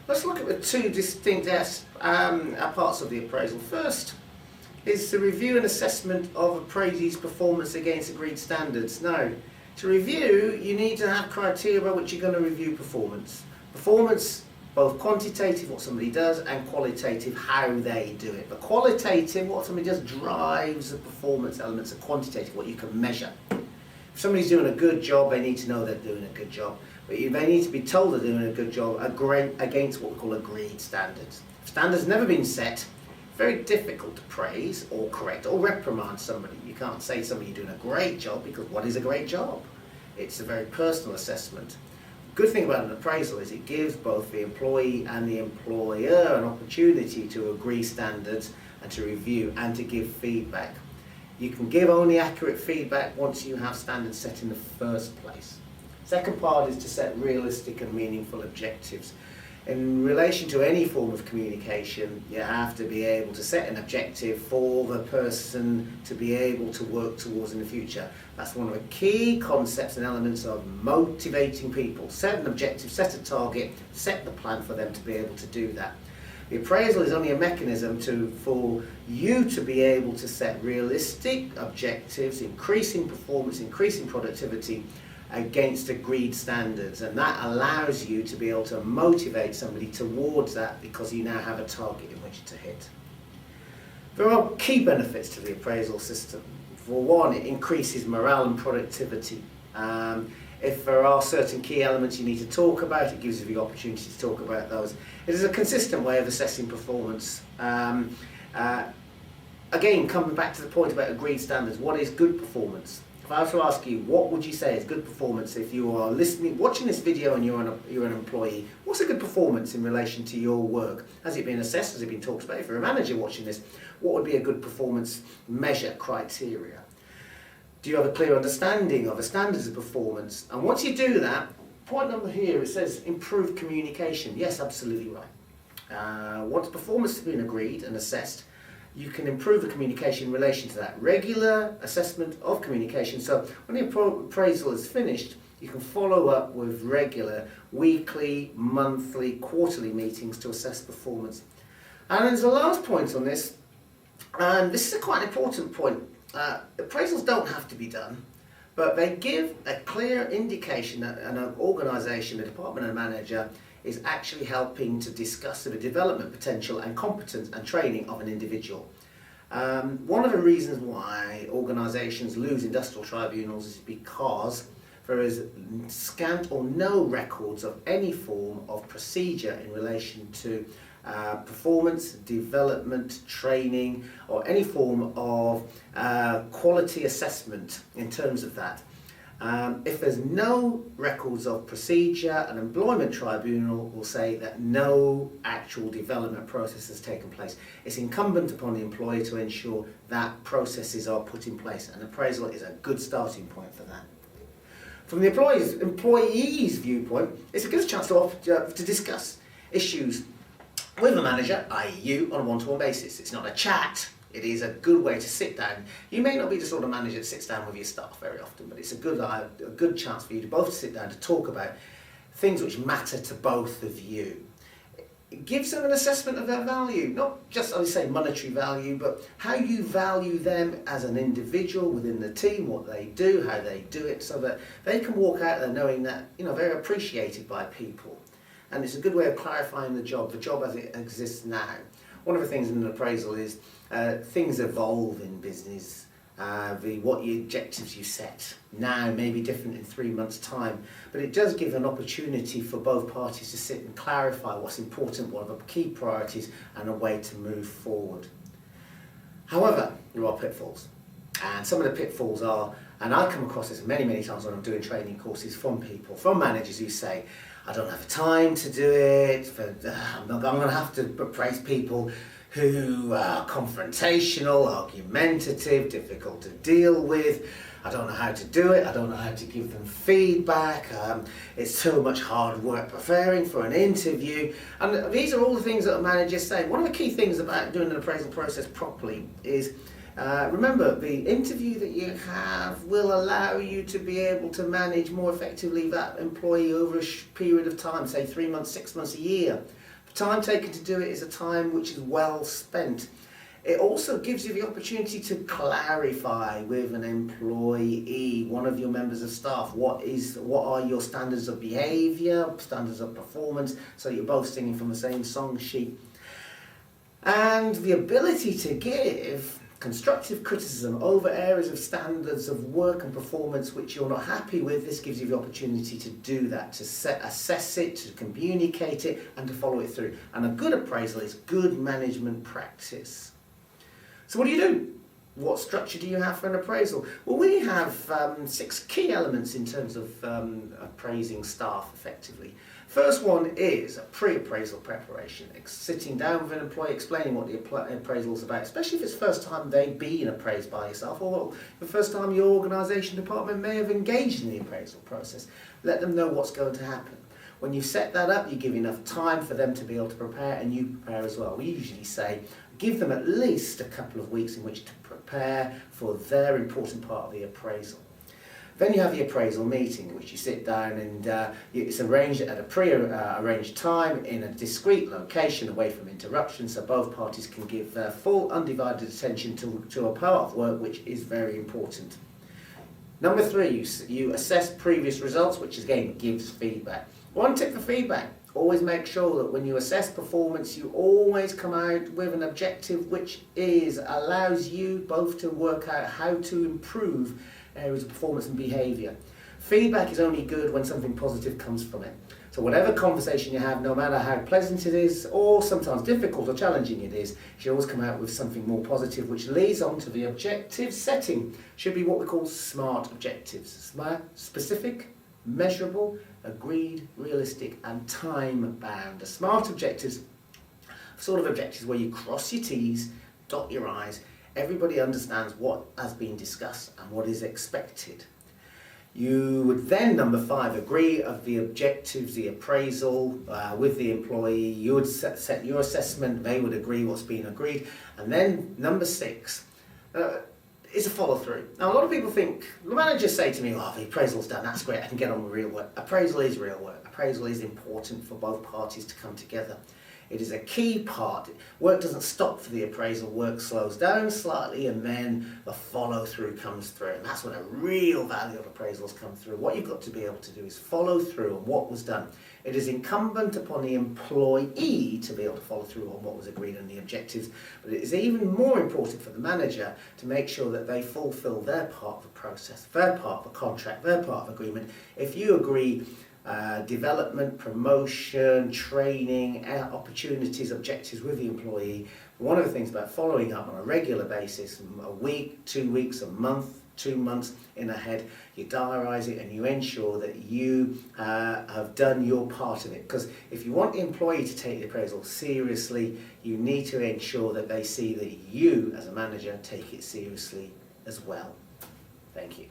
Let's look at the two distinct parts of the appraisal. First is the review and assessment of appraisees' performance against agreed standards. Now, to review, you need to have criteria by which you're going to review performance. Performance, both quantitative, what somebody does, and qualitative, how they do it. But qualitative, what somebody does, drives the performance elements, and quantitative, what you can measure. If somebody's doing a good job, they need to know they're doing a good job. But they need to be told they're doing a good job against what we call agreed standards. If standards have never been set, very difficult to praise or correct or reprimand somebody. You can't say to somebody you're doing a great job, because what is a great job? It's a very personal assessment. The good thing about an appraisal is it gives both the employee and the employer an opportunity to agree standards and to review and to give feedback. You can give only accurate feedback once you have standards set in the first place. Second part is to set realistic and meaningful objectives. In relation to any form of communication, you have to be able to set an objective for the person to be able to work towards in the future. That's one of the key concepts and elements of motivating people. Set an objective, set a target, set the plan for them to be able to do that. The appraisal is only a mechanism for you to be able to set realistic objectives, increasing performance, increasing productivity against agreed standards, and that allows you to be able to motivate somebody towards that because you now have a target in which to hit. There are key benefits to the appraisal system. For one, it increases morale and productivity. If there are certain key elements you need to talk about, it gives you the opportunity to talk about those. It is a consistent way of assessing performance. Again, coming back to the point about agreed standards, what is good performance? If I were to ask you, what would you say is good performance if you are watching this video and you're an employee? What's a good performance in relation to your work? Has it been assessed? Has it been talked about? If you're a manager watching this, what would be a good performance measure criteria? Do you have a clear understanding of the standards of performance? And once you do that, point number here, it says improve communication. Yes, absolutely right. Once performance has been agreed and assessed, you can improve the communication in relation to that. Regular assessment of communication. So when the appraisal is finished, you can follow up with regular weekly, monthly, quarterly meetings to assess performance. And there's a last point on this, and this is a quite important point. Appraisals don't have to be done, but they give a clear indication that an organisation, a department and manager, is actually helping to discuss the development potential and competence and training of an individual. One of the reasons why organisations lose industrial tribunals is because there is scant or no records of any form of procedure in relation to performance, development, training, or any form of quality assessment in terms of that. If there's no records of procedure, an employment tribunal will say that no actual development process has taken place. It's incumbent upon the employer to ensure that processes are put in place, and appraisal is a good starting point for that. From the employee's viewpoint, it's a good chance to discuss issues with the manager, i.e. you, on a one-to-one basis. It's not a chat. It is a good way to sit down. You may not be the sort of manager that sits down with your staff very often, but it's a good chance for you to both sit down to talk about things which matter to both of you. It gives them an assessment of their value, not just, I would say, monetary value, but how you value them as an individual within the team, what they do, how they do it, so that they can walk out there knowing that they're appreciated by people. And it's a good way of clarifying the job as it exists now. One of the things in an appraisal is things evolve in business. What objectives you set now may be different in 3 months' time, but it does give an opportunity for both parties to sit and clarify what's important, what are the key priorities, and a way to move forward. However, there are pitfalls, and some of the pitfalls are, and I come across this many times when I'm doing training courses from managers who say, I don't have time to do it, I'm going to have to appraise people who are confrontational, argumentative, difficult to deal with. I don't know how to do it, I don't know how to give them feedback, it's so much hard work preparing for an interview. And these are all the things that managers say. One of the key things about doing an appraisal process properly is remember, the interview that you have will allow you to be able to manage more effectively that employee over a period of time, say 3 months, 6 months, a year. Time taken to do it is a time which is well spent. It also gives you the opportunity to clarify with an employee, one of your members of staff, what are your standards of behaviour, standards of performance, so you're both singing from the same song sheet. And the ability to give constructive criticism over areas of standards of work and performance which you're not happy with. This gives you the opportunity to do that, to assess it, to communicate it, and to follow it through. And a good appraisal is good management practice. So what do? What structure do you have for an appraisal? Well, we have 6 key elements in terms of appraising staff effectively. First one is a pre-appraisal preparation, sitting down with an employee, explaining what the appraisal is about, especially if it's the first time they've been appraised by yourself, or the first time your organisation department may have engaged in the appraisal process. Let them know what's going to happen. When you set that up, you give enough time for them to be able to prepare, and you prepare as well. We usually say give them at least a couple of weeks in which to prepare for their important part of the appraisal. Then you have the appraisal meeting, in which you sit down and it's arranged at a pre-arranged time in a discrete location away from interruption, so both parties can give their full undivided attention to a part of work which is very important. Number 3, you assess previous results, which again gives feedback. One tip for feedback: always make sure that when you assess performance, you always come out with an objective which allows you both to work out how to improve areas of performance and behaviour. Feedback is only good when something positive comes from it. So whatever conversation you have, no matter how pleasant it is, or sometimes difficult or challenging it is, you should always come out with something more positive, which leads on to the objective setting. Should be what we call SMART objectives. Smart, specific, measurable, agreed, realistic, and time-bound. The SMART objectives, sort of objectives where you cross your T's, dot your I's, everybody understands what has been discussed and what is expected. You would then, number 5, agree of the objectives, the appraisal with the employee. You would set your assessment, they would agree what's been agreed. And then number 6 is a follow through. Now a lot of people think, the managers say to me, oh, the appraisal's done, that's great, I can get on with real work. Appraisal is real work. Appraisal is important for both parties to come together. It is a key part. Work doesn't stop for the appraisal, work slows down slightly, and then the follow through comes through. And that's when a real value of appraisals come through. What you've got to be able to do is follow through on what was done. It is incumbent upon the employee to be able to follow through on what was agreed on the objectives, but it is even more important for the manager to make sure that they fulfil their part of the process, their part of the contract, their part of agreement. If you agree development, promotion, training, opportunities, objectives with the employee, one of the things about following up on a regular basis, a week, 2 weeks, a month, 2 months in ahead, you diarise it and you ensure that you have done your part of it. Because if you want the employee to take the appraisal seriously, you need to ensure that they see that you as a manager take it seriously as well. Thank you.